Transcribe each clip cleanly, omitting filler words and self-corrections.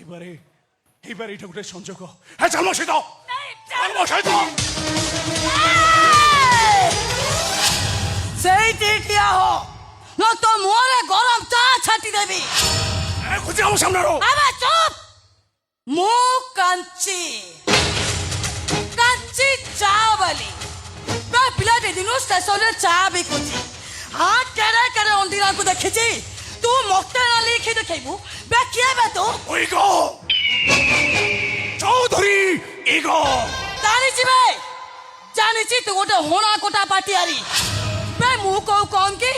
এইবারে এটা গোটে সংযোগ। হ্যাঁ চাল সহিত সহিত সেইটি ঠিয়া হ ন তো মোরে গরম চা ছাটি দেবি। খুঁজে আমার সামনে আবে চুপ। মু কাঞ্চি কাঞ্চি চা বালি বে পিলাটি দিনু স্টেশনে চা বিকুছি। হাত কেড়ে কেড়ে অন্দিরাଙ୍କୁ ଦେଖିଛି। ତୁ ମତେ ନା ଲିଖି ଦେଖେଇବୁ বে କିଏ বে ତୁ? Ego Chowdhury ego. ଜାଣିଛି ବେ ଜାଣିଛି ତୁ ଗୋଟେ ହୋଣା କୋଟା ପାଟିଆରି। ବେ ମୁଁ କଉ କମ୍ କି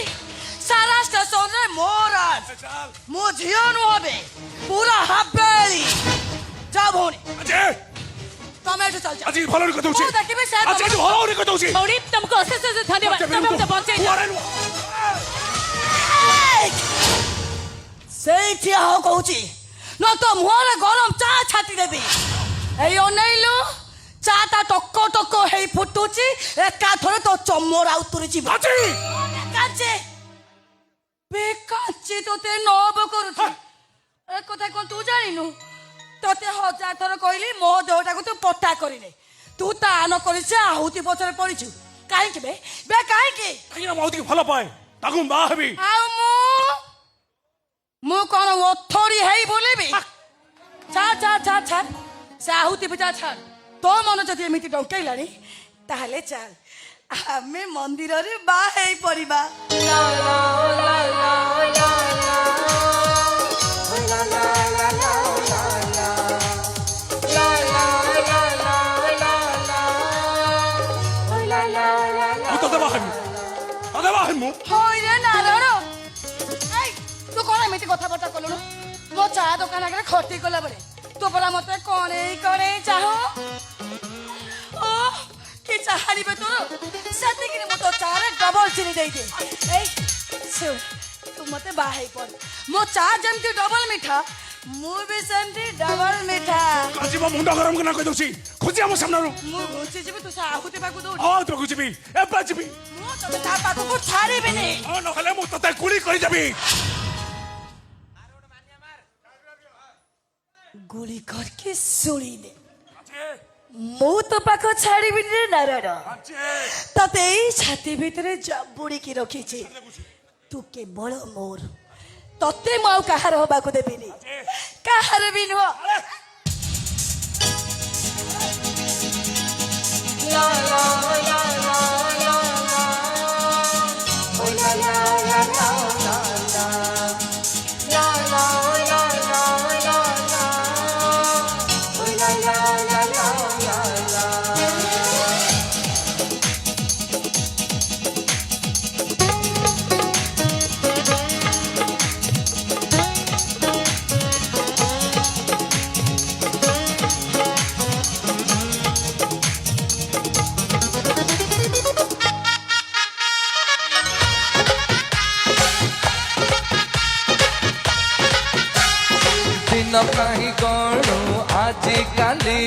ସାରା ଷ୍ଟେସନରେ ମୋ ରାଜ। ମୋ ଝିଅ ନୁହଁ ବେ ପୁରା ହାବେଳି। ଯା ଭଉଣୀ ତମେ ଏଠୁ ଚାଲ। ଆଜି ଭଲ କଥା ହଉଛି। ମୁଁ ଦେଖିବି ସେ ଆଜି ଭଲ କଥା ହଉଛି। ଭଉଣୀ ତମକୁ ଅଶେଷ ଅଶେଷ ଧନ୍ୟବାଦ। ତମେ ମତେ ବଞ୍ଚେଇଲ। ସେଇଠି ଆଉ କହୁଛି ନ ତ ମୁହଁରେ ଗରମ ଚା ଛାଟି ଦେବି। ଏଇ ଅନେଇଲୁ ଚା ତା ଟକ ଟକ ହେଇ ଫୁଟୁଛି ଏକାଥରେ ତୋ ଚମଡ଼ା ଉତୁରି ଯିବ। କାଞ୍ଚି ବେକାଞ୍ଚି ତୋତେ ନବ କରୁଛି। ଏ କଥା କଣ ତୁ ଜାଣିନୁ? ତୋତେ 1000 ଥର କହିଲି ମୋ ଦେହଟାକୁ ତୁ ପଟା କରିନେ। ତୁ ତା ନ କରିছে ଆହୁତି ପଛରେ ପଡ଼ିଛୁ। କାହିଁକି ବେ ବେ କାହିଁକି? କାହିଁକି ମୁଁ ଟିକେ ଭଲ ପାଏ ତାକୁ ବାହା ହେବି। ଆଉ ମୁଁ କଣ ଓଥରି ହେଇ ବୋଲିବି? ଛାଡ ଛାଡ ଛାଡ ଛାଡ ସେ ଆହୁତି ପୂଜା ଛାଡ। ତୋ ମନ ଯଦି ଏମିତି ଡଙ୍କେଇଲାଣି ତାହେଲେ ଚାଲ ଆମେ ମନ୍ଦିରରେ ବାହା ହେଇ ପଡ଼ିବା। ହଇରେ ନାରଣ ତୁ କଣ ଏମିତି କଥାବାର୍ତ୍ତା କଲୁଣୁ? ମୋ ଚା ଦୋକାନ ଆଗରେ ଖଟି ଗଲା ବେଳେ ତୁ ପରା ମତେ କଣେଇ କଣେଇ ଚାହ। ଓ କି ଚାହାଣିବେ ତୋର ସେତିକିରେ ମୁଁ ତୋ ଚାରେ ଡବଲ ଚିନି ଦେଇଦିଏ। ଏଇ ଶୁଣ ତୁ ମତେ ବାହା ହେଇ ପଡ। ମୋ ଚା ଯେମିତି ଡବଲ ମିଠା ମୁଁ ବି ସେମିତି ଡବଲ ମିଠା। ଆଜି ମୋ ମୁଣ୍ଡ ଗରମ କିନା କହି ଦଉଛି। ଖୋଜି ଆମ ସାମ୍ନାରୁ ମୁଁ ଘୁଞ୍ଚି ଯିବି ତୁ ସେ ଆହୁତି ପାଖକୁ ଦଉଛୁ। ହଁ ତୁ ଯିବି ଏବେ ଯିବି। ମୁଁ ତତେ ତା ପାଖକୁ ଛାଡ଼ିବିନି। ନହେଲେ ମୁଁ ତତେ ଗୁଳି କରିଦେବି। ଗୁଳି କରିକି ଶୁଣି ଦେ। ମୁଁ ତୋ ପାଖ ଛାଡ଼ିବିନି ରେ ନାରାୟଣ। ତତେ ଏଇ ଛାତି ଭିତରେ ଜାବୁଡ଼ିକି ରଖିଛି। ତୁ କେବଳ ମୋର। ତତେ ମୁଁ ଆଉ କାହାର ହବାକୁ ଦେବିନି। କାହାର ବି ନୁହଁ। କାହିଁ କଣ ଆଜିକାଲି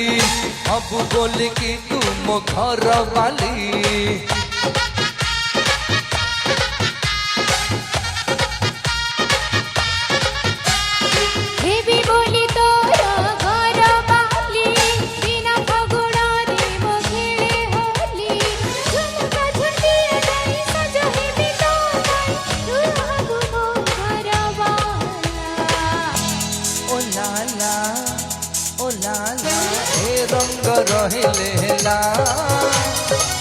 ହବୁ ବୋଲିକି ତୁ ମୋ ଘର ବାଲି। ହେବି ବୋଲି ତୋର ଘର ବାଲି ବିନା ଫଗୁଣରେ ମୋ ଖେଳେ ହୋଲି। ଝୁମୁକା ଝୁଣ୍ଟିଏ ଦେଇ ସଜ ହେବି ତୋ ପାଇଁ ତୁ ହବୁ ମୋ ଘର ବାଲା। ଓ ଲାଲା ଓ ଲାଲା ଏ ରଙ୍ଗ ରହିଲେ ହେଲା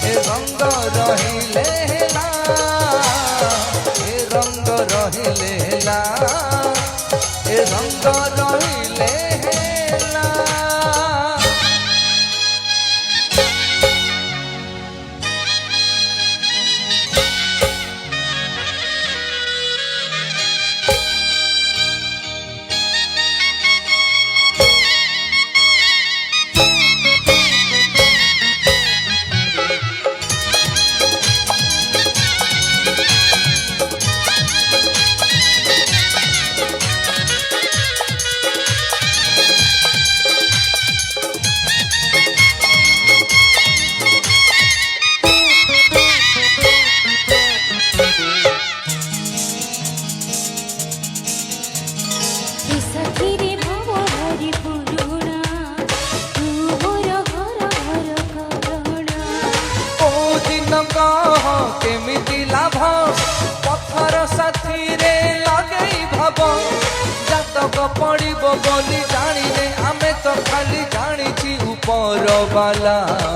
ଏ ରଙ୍ଗ ରହିଲେ ହେଲା ଏ ରଙ୍ଗ ରହିଲେ ହେଲା ଏ ରଙ୍ଗ ରହିଲେ ହେଲା। पड़िबो बोली जानिने आमे तो खाली जानिछि ऊपर वाला